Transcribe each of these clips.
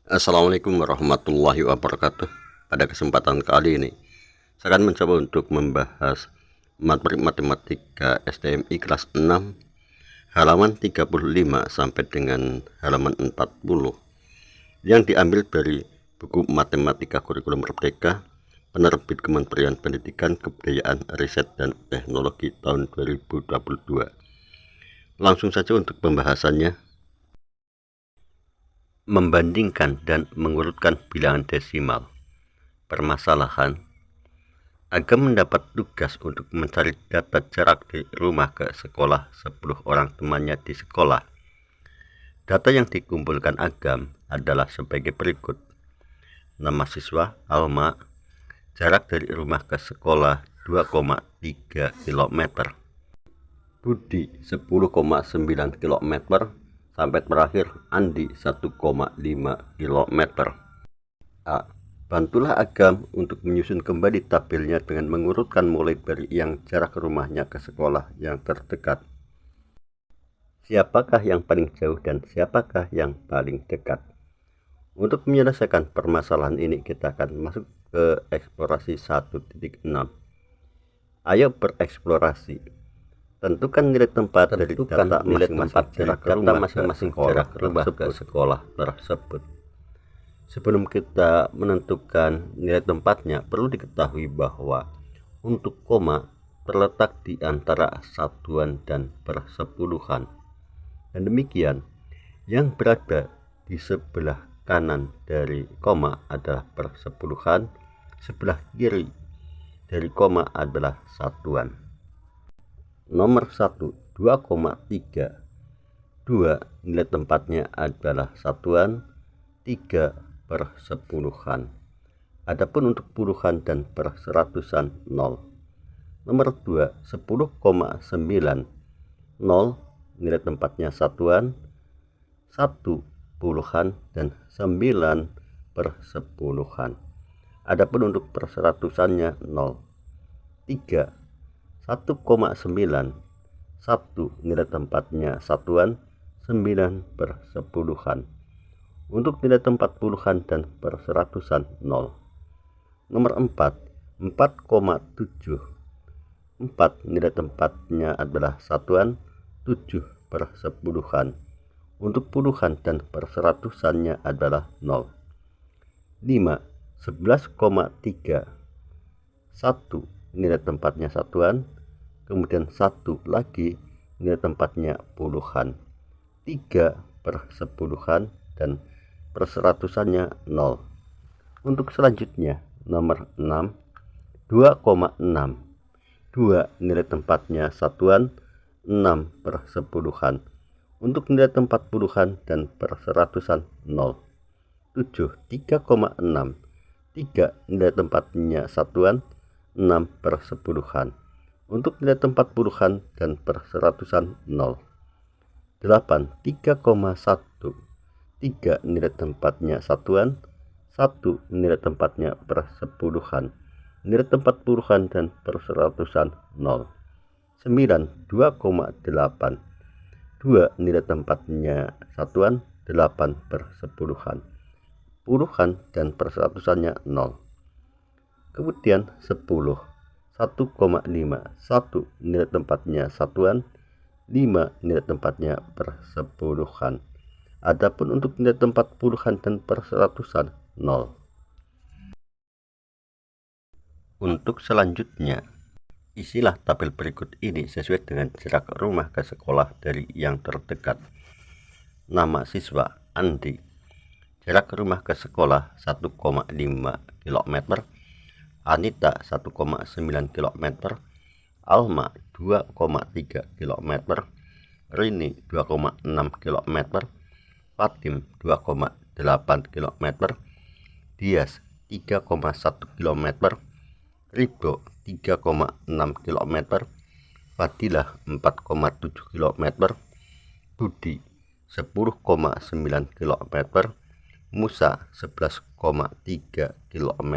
Assalamualaikum warahmatullahi wabarakatuh. Pada kesempatan kali ini saya akan mencoba untuk membahas materi matematika STMI kelas 6 halaman 35 sampai dengan halaman 40 yang diambil dari buku Matematika Kurikulum Merdeka penerbit Kementerian Pendidikan, Kebudayaan, Riset dan Teknologi tahun 2022. Langsung saja untuk pembahasannya. Membandingkan dan mengurutkan bilangan desimal. Permasalahan, Agam mendapat tugas untuk mencari data jarak dari rumah ke sekolah 10 orang temannya di sekolah. Data yang dikumpulkan Agam adalah sebagai berikut. Nama siswa Alma, jarak dari rumah ke sekolah 2,3 km. Budi 10,9 km sampai terakhir Andi 1,5 km. A. Bantulah Agam untuk menyusun kembali tabelnya dengan mengurutkan mulai dari yang jarak rumahnya ke sekolah yang terdekat. Siapakah yang paling jauh dan siapakah yang paling dekat? Untuk menyelesaikan permasalahan ini kita akan masuk ke eksplorasi 1.6. Ayo bereksplorasi. Tentukan nilai tempat dari data masing-masing jarak rumah ke sekolah tersebut. Sebelum kita menentukan nilai tempatnya, perlu diketahui bahwa untuk koma terletak di antara satuan dan persepuluhan. Dan demikian, yang berada di sebelah kanan dari koma adalah persepuluhan, sebelah kiri dari koma adalah satuan. Nomor 1, 2,3. 2 nilai tempatnya adalah satuan, 3 per sepuluhan. Adapun untuk puluhan dan per seratusan 0. Nomor 2, 10,9. 0 nilai tempatnya satuan, 1 puluhan dan 9 per sepuluhan. Adapun untuk per seratusannya 0. 3 1,9. 1 nilai tempatnya satuan, 9 per sepuluhan. Untuk nilai tempat puluhan dan per seratusan 0. Nomor 4, 4,7. 4 nilai tempatnya adalah satuan, 7 per sepuluhan. Untuk puluhan dan per seratusannya adalah 0. 5, 11,3. 1 nilai tempatnya satuan, kemudian 1 lagi nilai tempatnya puluhan, 3 per sepuluhan dan per seratusannya 0. Untuk selanjutnya nomor 6, 2,6. 2 nilai tempatnya satuan, 6 per sepuluhan. Untuk nilai tempat puluhan dan per seratusan 0. 7, 3,6. 3 nilai tempatnya satuan, 6 per sepuluhan. Untuk nilai tempat puluhan dan per seratusan 0. 8, 3,1. 3 nilai tempatnya satuan, 1 nilai tempatnya per sepuluhan. Nilai tempat puluhan dan per seratusan 0. 9, 2,8. 2 nilai tempatnya satuan, 8 per sepuluhan. Puluhan dan per seratusannya 0. Kemudian 10, 1,5. 1 nilai tempatnya satuan, 5 nilai tempatnya per sepuluhan. Adapun untuk nilai tempat puluhan dan per seratusan 0. Untuk selanjutnya, isilah tabel berikut ini sesuai dengan jarak rumah ke sekolah dari yang terdekat. Nama siswa Andi, jarak rumah ke sekolah 1,5 km. Anita 1,9 km, Alma 2,3 km, Rini 2,6 km, Fatim 2,8 km, Dias 3,1 km, Ribo 3,6 km, Fadilah 4,7 km, Budi 10,9 km, Musa 11,3 km.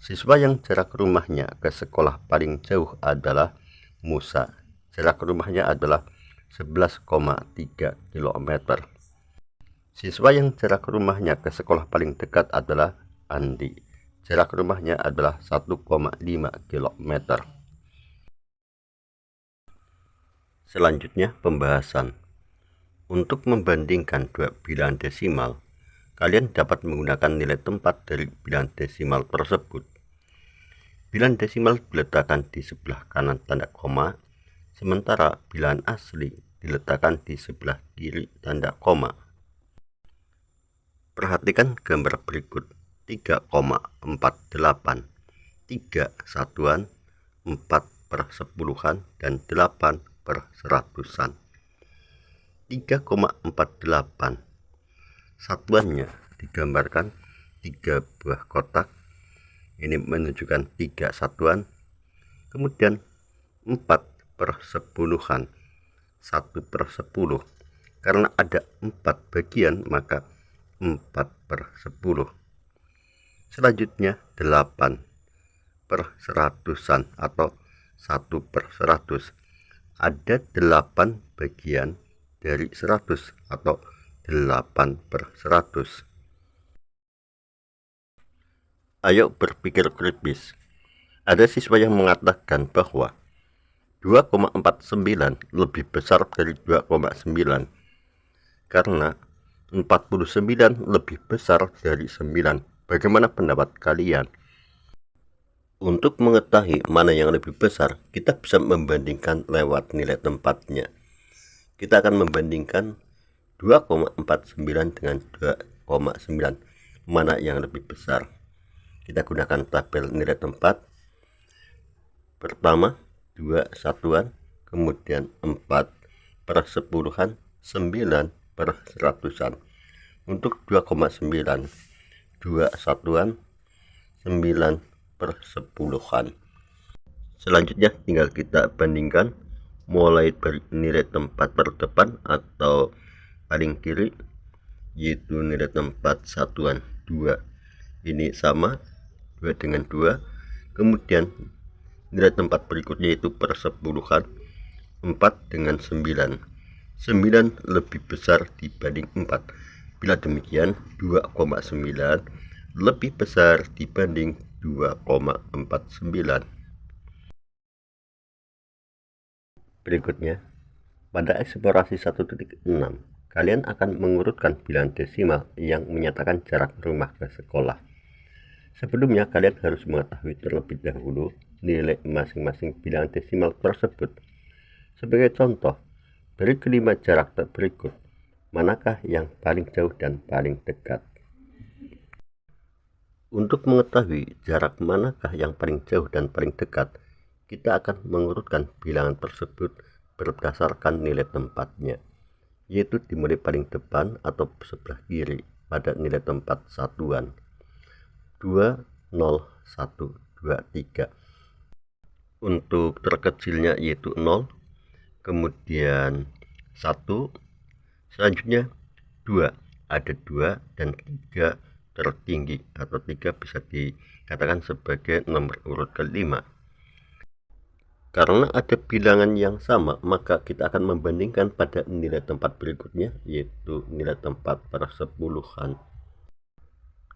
Siswa yang jarak rumahnya ke sekolah paling jauh adalah Musa. Jarak rumahnya adalah 11,3 km. Siswa yang jarak rumahnya ke sekolah paling dekat adalah Andi. Jarak rumahnya adalah 1,5 km. Selanjutnya pembahasan. Untuk membandingkan dua bilangan desimal, kalian dapat menggunakan nilai tempat dari bilangan desimal tersebut. Bilangan desimal diletakkan di sebelah kanan tanda koma, sementara bilangan asli diletakkan di sebelah kiri tanda koma. Perhatikan gambar berikut. 3,48, 3 satuan, 4 per sepuluhan, dan 8 per seratusan. 3,48 satuannya digambarkan 3 buah kotak. Ini menunjukkan 3 satuan. Kemudian 4 per sepuluhan, 1 per 10. Karena ada 4 bagian maka 4 per 10. Selanjutnya 8 per seratusan atau 1 per 100. Ada 8 bagian dari 100 atau 8 per 100. Ayo berpikir kritis. Ada siswa yang mengatakan bahwa 2,49 lebih besar dari 2,9 karena 49 lebih besar dari 9. Bagaimana pendapat kalian? Untuk mengetahui mana yang lebih besar, kita bisa membandingkan lewat nilai tempatnya. Kita akan membandingkan 2,49 dengan 2,9. Mana yang lebih besar? Kita gunakan tabel nilai tempat. Pertama 2 satuan, kemudian 4 per sepuluhan, 9 per seratusan. Untuk 2,9, 2 satuan, 9 per sepuluhan. Selanjutnya tinggal kita bandingkan mulai dari nilai tempat terdepan atau paling kiri, yaitu nilai tempat satuan 2. Ini sama 2 dengan 2. Kemudian nilai tempat berikutnya yaitu per sepuluhan 4 dengan 9. 9 lebih besar dibanding 4. Bila demikian 2,9 lebih besar dibanding 2,49. Berikutnya, pada eksplorasi 1.6, kalian akan mengurutkan bilangan desimal yang menyatakan jarak rumah ke sekolah. Sebelumnya, kalian harus mengetahui terlebih dahulu nilai masing-masing bilangan desimal tersebut. Sebagai contoh, dari kelima jarak berikut, manakah yang paling jauh dan paling dekat? Untuk mengetahui jarak manakah yang paling jauh dan paling dekat, kita akan mengurutkan bilangan tersebut berdasarkan nilai tempatnya, yaitu dimulai paling depan atau sebelah kiri pada nilai tempat satuan 2, 0, 1, 2, 3. Untuk terkecilnya yaitu 0, kemudian 1, selanjutnya 2, ada 2 dan 3 tertinggi atau 3 bisa dikatakan sebagai nomor urut kelima. Karena ada bilangan yang sama, maka kita akan membandingkan pada nilai tempat berikutnya, yaitu nilai tempat persepuluhan.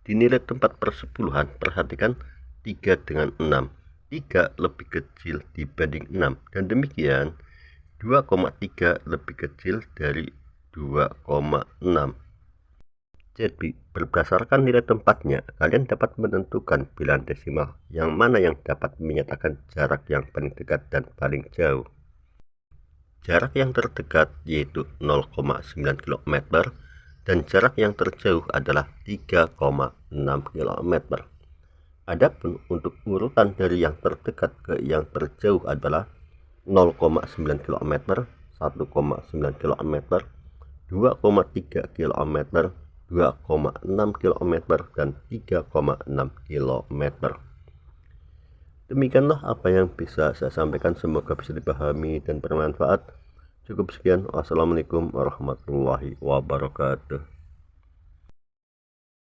Di nilai tempat persepuluhan, perhatikan 3 dengan 6. 3 lebih kecil dibanding 6, dan demikian 2,3 lebih kecil dari 2,6. Jadi, berdasarkan nilai tempatnya, kalian dapat menentukan bilangan desimal yang mana yang dapat menyatakan jarak yang paling dekat dan paling jauh. Jarak yang terdekat yaitu 0,9 km dan jarak yang terjauh adalah 3,6 km. Adapun untuk urutan dari yang terdekat ke yang terjauh adalah 0,9 km, 1,9 km, 2,3 km, 2,6 km, dan 3,6 km. Demikianlah apa yang bisa saya sampaikan, semoga bisa dipahami dan bermanfaat. Cukup sekian. Wassalamualaikum warahmatullahi wabarakatuh.